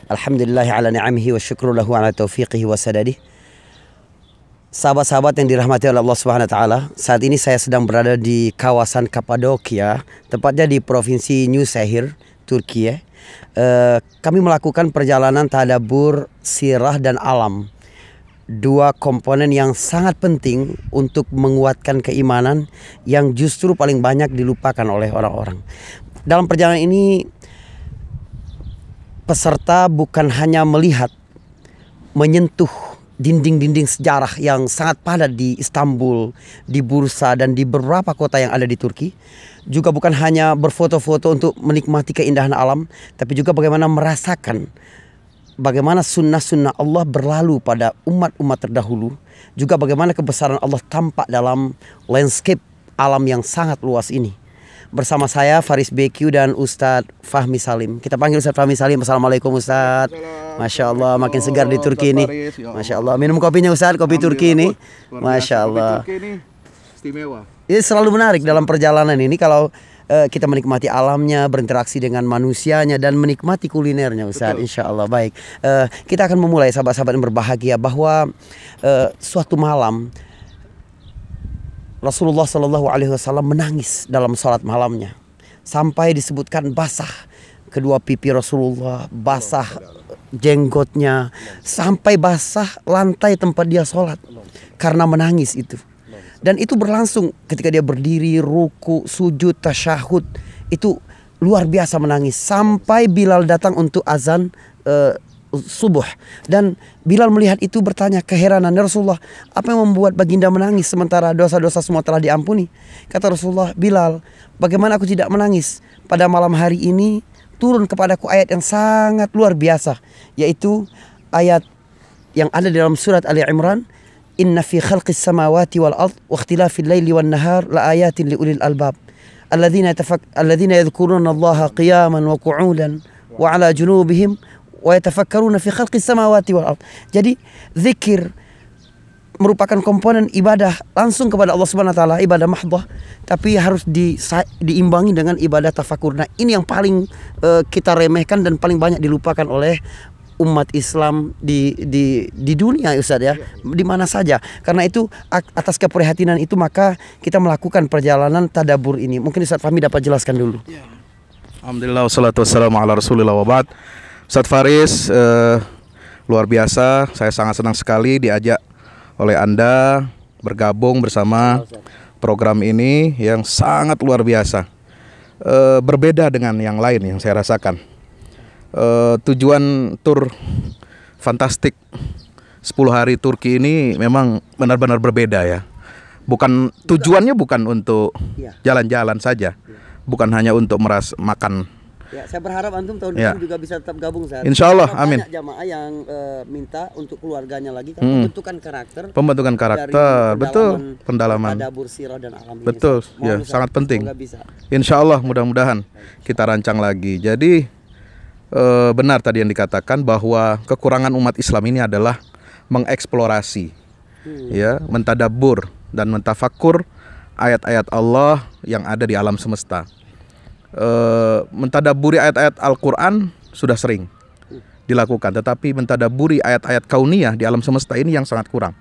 Alhamdulillahi ala ni'amihi wa syukru lahu ala taufiqihi wa sadadih. Sahabat-sahabat yang dirahmati oleh Allah Subhanahu wa taala, saat ini saya sedang berada di kawasan Kapadokia, tepatnya di Provinsi New Sehir, Turki. Kami melakukan perjalanan tadabbur sirah dan alam. Dua komponen yang sangat penting untuk menguatkan keimanan yang justru paling banyak dilupakan oleh orang-orang. Dalam perjalanan ini peserta bukan hanya melihat, menyentuh dinding-dinding sejarah yang sangat padat di Istanbul, di Bursa, dan di beberapa kota yang ada di Turki. Juga bukan hanya berfoto-foto untuk menikmati keindahan alam, tapi juga bagaimana merasakan bagaimana sunnah-sunnah Allah berlalu pada umat-umat terdahulu. Juga bagaimana kebesaran Allah tampak dalam landscape alam yang sangat luas ini. Bersama saya Faris BQ dan Ustadz Fahmi Salim. Kita panggil Ustadz Fahmi Salim. Assalamualaikum Ustadz. Masya Allah, makin segar di Turki ini. Masya Allah. Minum kopinya Ustadz, kopi Turki ini. Masya Allah. Istimewa. Ini selalu menarik dalam perjalanan ini kalau kita menikmati alamnya, berinteraksi dengan manusianya, dan menikmati kulinernya Ustadz. Insya Allah. Baik, kita akan memulai sahabat-sahabat yang berbahagia bahwa suatu malam Rasulullah Shallallahu Alaihi Wasallam menangis dalam sholat malamnya, sampai disebutkan basah kedua pipi Rasulullah, basah jenggotnya, sampai basah lantai tempat dia sholat karena menangis itu. Dan itu berlangsung ketika dia berdiri, ruku, sujud, tasyahud, itu luar biasa menangis sampai Bilal datang untuk azan subuh. Dan Bilal melihat itu bertanya keheranan, "Ya Rasulullah, apa yang membuat baginda menangis sementara dosa-dosa semua telah diampuni?" Kata Rasulullah, "Bilal, bagaimana aku tidak menangis? Pada malam hari ini turun kepadaku ayat yang sangat luar biasa, yaitu ayat yang ada dalam surat Ali Imran, Inna fi khalqis samawati wal ard wa ikhtilafil laili wan nahar la ayatin li ulil albab alladzina yadhkuruna Allaha qiyaman wa qu'udan wa ala junubihim wa yatafakkaruna fi khalqis samawati wal ard." Jadi zikir merupakan komponen ibadah langsung kepada Allah Subhanahu wa taala, ibadah mahdhah, tapi harus diimbangi dengan ibadah tafakur. Nah, ini yang paling kita remehkan dan paling banyak dilupakan oleh umat Islam di dunia Ustaz ya, di mana saja. Karena itu atas keprihatinan itu maka kita melakukan perjalanan tadabbur ini. Mungkin Ustaz Fahmi dapat jelaskan dulu. Alhamdulillah wassalatu wassalamu ala Rasulillah wa ba'd. Ustaz Faris, luar biasa. Saya sangat senang sekali diajak oleh Anda bergabung bersama program ini yang sangat luar biasa. Berbeda dengan yang lain yang saya rasakan. Tujuan tur fantastik 10 hari Turki ini memang benar-benar berbeda ya. Tujuannya bukan untuk jalan-jalan saja, bukan hanya untuk makan. Ya, saya berharap antum tahun depan juga bisa tetap gabung Ustaz. Insya Allah, amin. Banyak jamaah yang minta untuk keluarganya lagi kan pembentukan karakter, betul, pendalaman tadabbur sirah dan alam ini. Betul, ya, sangat penting. Insya Allah mudah-mudahan kita rancang lagi. Jadi benar tadi yang dikatakan bahwa kekurangan umat Islam ini adalah mengeksplorasi, ya, mentadabbur dan mentafakkur ayat-ayat Allah yang ada di alam semesta. Mentadabburi ayat-ayat Al-Quran sudah sering dilakukan, tetapi mentadabburi ayat-ayat kauniyah di alam semesta ini yang sangat kurang.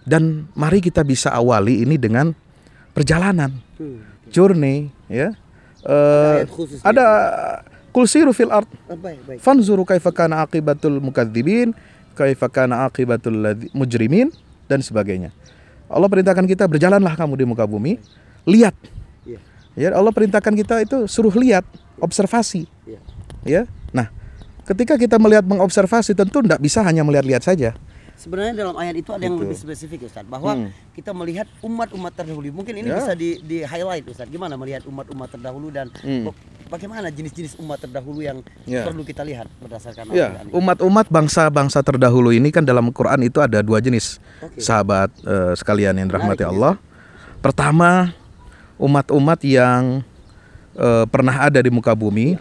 Dan mari kita bisa awali ini dengan perjalanan, journey, ya. Ada Qul siru fil ard fanzuru kaifa kana aqibatul mukadzibin, kaifa kana aqibatul mujrimin, dan sebagainya. Allah perintahkan kita berjalanlah kamu di muka bumi, lihat. Ya, Allah perintahkan kita itu suruh lihat, observasi. Ya. Nah, ketika kita melihat mengobservasi tentu tidak bisa hanya melihat-lihat saja. Sebenarnya dalam ayat itu ada yang lebih spesifik Ustaz, bahwa kita melihat umat-umat terdahulu. Mungkin ini bisa di-highlight Ustaz, gimana melihat umat-umat terdahulu dan bagaimana jenis-jenis umat terdahulu yang perlu kita lihat berdasarkan Al-Quran. Umat-umat bangsa-bangsa terdahulu ini kan dalam Quran itu ada dua jenis. Sahabat sekalian yang dirahmati Allah. Pertama, umat-umat yang pernah ada di muka bumi.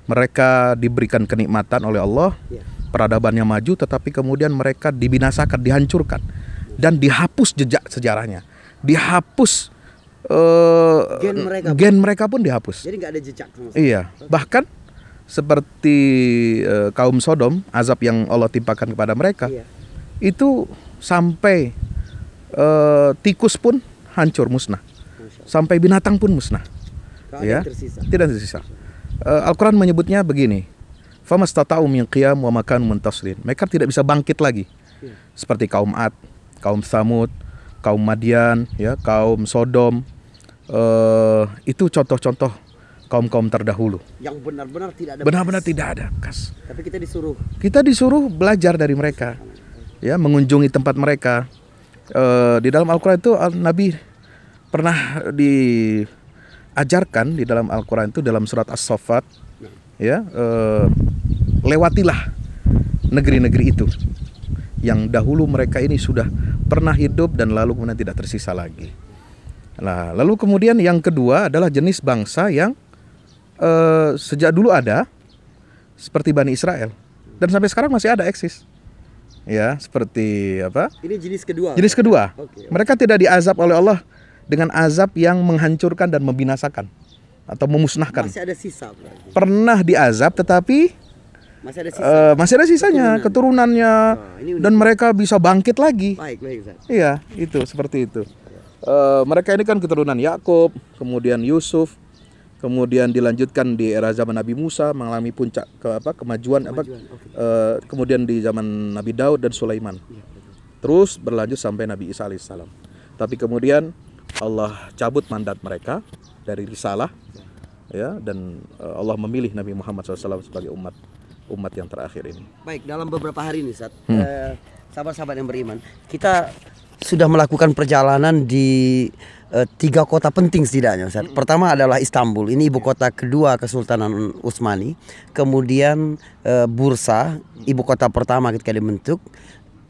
Mereka diberikan kenikmatan oleh Allah, peradabannya maju, tetapi kemudian mereka dibinasakan, dihancurkan, dan dihapus jejak sejarahnya, dihapus gen mereka pun dihapus. Jadi nggak ada jejak. Iya, bahkan seperti kaum Sodom, azab yang Allah timpakan kepada mereka, itu sampai tikus pun hancur musnah, sampai binatang pun musnah, ya, tidak tersisa. Al-Quran menyebutnya begini, famastata'u min qiyam wa makanu muntasrin. Mereka tidak bisa bangkit lagi, seperti kaum Ad, kaum Tsamud, kaum Madian, ya, kaum Sodom. Itu contoh-contoh kaum-kaum terdahulu yang benar-benar tidak ada bekas. Tapi kita disuruh belajar dari mereka, ya, mengunjungi tempat mereka. Di dalam Al-Quran itu Nabi pernah diajarkan di dalam Al-Quran itu dalam surat As-Saffat, ya, lewatilah negeri-negeri itu yang dahulu mereka ini sudah pernah hidup dan lalu kemudian tidak tersisa lagi. Nah, lalu kemudian yang kedua adalah jenis bangsa yang sejak dulu ada, seperti Bani Israel, dan sampai sekarang masih ada eksis. Ya, seperti apa? Ini jenis kedua. Jenis kedua. Mereka tidak diazab oleh Allah dengan azab yang menghancurkan dan membinasakan atau memusnahkan. Masih ada sisa berarti. Pernah diazab tetapi masih ada sisanya, keturunannya, dan mereka bisa bangkit lagi. Baik, Ustaz. Iya, itu seperti itu. Mereka ini kan keturunan Yakub, kemudian Yusuf, kemudian dilanjutkan di era zaman Nabi Musa mengalami puncak kemajuan. Kemudian di zaman Nabi Daud dan Sulaiman, terus berlanjut sampai Nabi Isa alaihissalam. Tapi kemudian Allah cabut mandat mereka dari risalah, ya, dan Allah memilih Nabi Muhammad SAW sebagai umat yang terakhir ini. Baik, dalam beberapa hari ini, Ustaz, sahabat-sahabat yang beriman, kita sudah melakukan perjalanan di 3 kota penting setidaknya, Ustaz. Pertama adalah Istanbul, ini ibu kota kedua Kesultanan Utsmani. Kemudian Bursa, ibu kota pertama ketika dibentuk.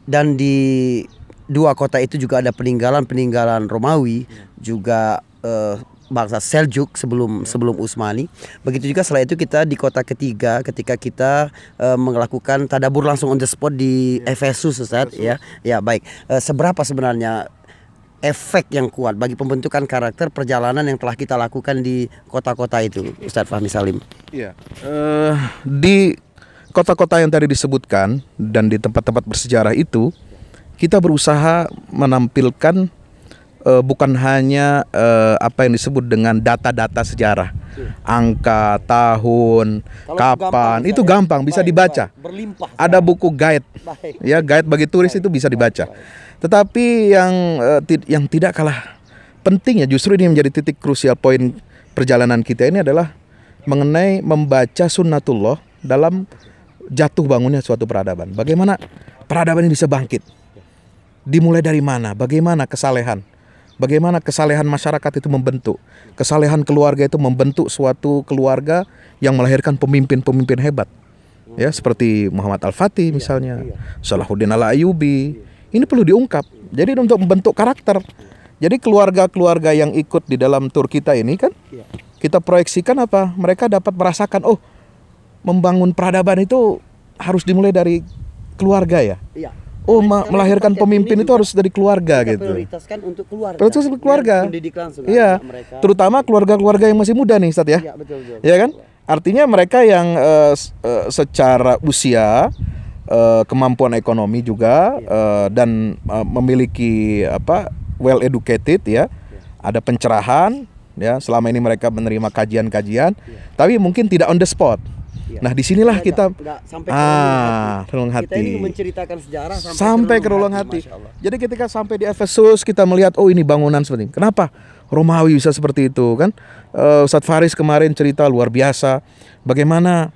Dan di 2 kota itu juga ada peninggalan Romawi, juga bangsa Seljuk sebelum Utsmani. Begitu juga setelah itu kita di kota ketiga ketika kita melakukan tadabur langsung on the spot di Efesus, Ustaz, ya. Ya, baik. Seberapa sebenarnya efek yang kuat bagi pembentukan karakter perjalanan yang telah kita lakukan di kota-kota itu, Ustaz Fahmi Salim? Iya. Di kota-kota yang tadi disebutkan dan di tempat-tempat bersejarah itu, kita berusaha menampilkan bukan hanya apa yang disebut dengan data-data sejarah, angka, tahun, kapan, itu gampang bisa dibaca. Ada buku guide, ya, guide bagi turis itu bisa dibaca. Tetapi yang tidak kalah pentingnya, justru ini menjadi titik krusial poin perjalanan kita ini adalah mengenai membaca sunnatullah dalam jatuh bangunnya suatu peradaban. Bagaimana peradaban ini bisa bangkit? Dimulai dari mana? Bagaimana kesalehan? Bagaimana kesalehan masyarakat itu membentuk, kesalehan keluarga itu membentuk suatu keluarga yang melahirkan pemimpin-pemimpin hebat, ya, seperti Muhammad Al-Fatih misalnya, Salahuddin Al-Ayyubi. Ini perlu diungkap. Jadi untuk membentuk karakter. Jadi keluarga-keluarga yang ikut di dalam tur kita ini kan, kita proyeksikan apa? Mereka dapat merasakan, oh, membangun peradaban itu harus dimulai dari keluarga, ya. Oh, melahirkan pemimpin itu harus dari keluarga gitu. Prioritaskan untuk keluarga. Prioritas untuk keluarga. Pendidik langsung. Iya. Terutama keluarga-keluarga yang masih muda nih, Ustaz, ya. Iya, betul. Ya kan? Artinya mereka yang secara usia, kemampuan ekonomi juga, dan memiliki well educated, ya. Ada pencerahan, ya. Selama ini mereka menerima kajian-kajian, tapi mungkin tidak on the spot. Nah, disinilah kita relung hati. Kita ini menceritakan sejarah sampai ke relung hati. Jadi ketika sampai di Efesus kita melihat, oh, ini bangunan seperti ini. Kenapa Romawi bisa seperti itu, kan? Ustadz Faris kemarin cerita luar biasa bagaimana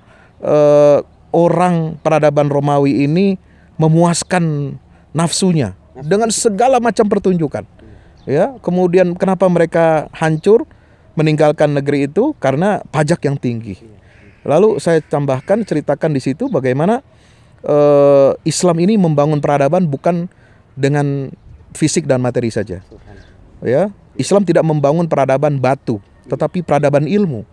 orang peradaban Romawi ini memuaskan nafsunya dengan segala macam pertunjukan. Ya, kemudian kenapa mereka hancur meninggalkan negeri itu? Karena pajak yang tinggi. Lalu saya tambahkan, ceritakan di situ bagaimana Islam ini membangun peradaban bukan dengan fisik dan materi saja. Ya, Islam tidak membangun peradaban batu, tetapi peradaban ilmu.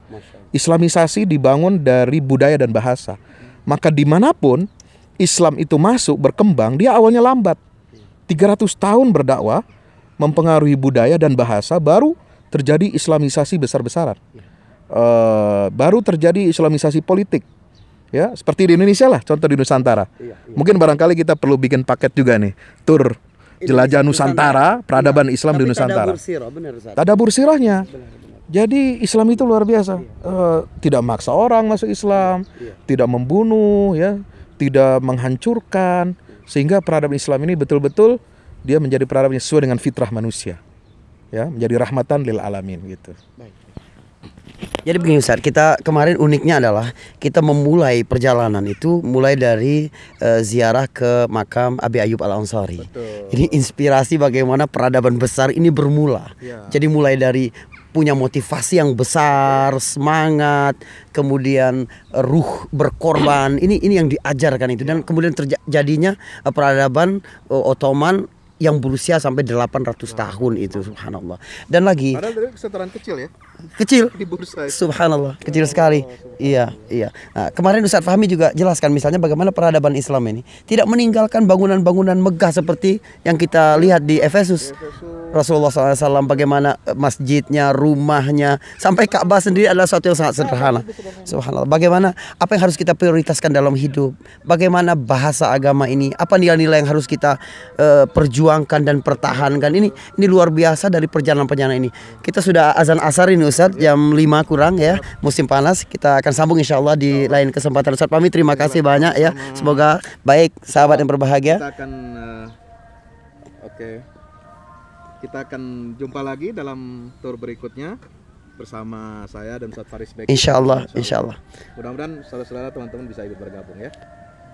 Islamisasi dibangun dari budaya dan bahasa. Maka dimanapun Islam itu masuk berkembang, dia awalnya lambat. 300 tahun berdakwah, mempengaruhi budaya dan bahasa, baru terjadi Islamisasi besar-besaran. Baru terjadi Islamisasi politik, Ya, seperti di Indonesia lah, contoh di Nusantara. Mungkin barangkali kita perlu bikin paket juga nih, tur jelajah Nusantara, peradaban Islam di Nusantara. Tadabur sirahnya. Jadi Islam itu luar biasa. Tidak maksa orang masuk Islam, tidak membunuh, ya, tidak menghancurkan, sehingga peradaban Islam ini betul-betul dia menjadi peradaban yang sesuai dengan fitrah manusia, ya, menjadi rahmatan lil alamin gitu. Jadi begini Ustaz, kita kemarin uniknya adalah kita memulai perjalanan itu mulai dari ziarah ke makam Abi Ayyub Al-Ansari. Ini inspirasi bagaimana peradaban besar ini bermula. Jadi mulai dari punya motivasi yang besar, semangat, kemudian ruh berkorban. Ini yang diajarkan itu, dan kemudian terjadinya peradaban Ottoman yang berusia sampai 800 tahun itu, subhanallah. Dan lagi Padahal dari kesetaraan kecil ya. Kecil, Di bursa. subhanallah, kecil sekali. Iya. Nah, kemarin Ustadz Fahmi juga jelaskan misalnya bagaimana peradaban Islam ini tidak meninggalkan bangunan-bangunan megah seperti yang kita lihat di Efesus. Rasulullah SAW bagaimana masjidnya, rumahnya, sampai Ka'bah sendiri adalah sesuatu yang sangat sederhana. Subhanallah. Bagaimana apa yang harus kita prioritaskan dalam hidup? Bagaimana bahasa agama ini? Apa nilai-nilai yang harus kita perjuangkan dan pertahankan? Ini luar biasa dari perjalanan-perjalanan ini. Kita sudah azan asar ini Ustadz, jam 5 kurang ya, musim panas. Kita akan sambung insya Allah di lain kesempatan. Ustadz pamit, terima kasih banyak ya. Semoga baik sahabat yang berbahagia. Kita akan kita akan jumpa lagi dalam tour berikutnya bersama saya dan Ustadz Faris Bek. Insya Allah. Mudah-mudahan saudara-saudara teman-teman bisa ikut bergabung ya.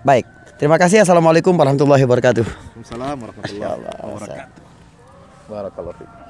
Baik, terima kasih. Assalamualaikum warahmatullahi wabarakatuh. Waalaikumsalam warahmatullahi wabarakatuh. Barakallahu fiik.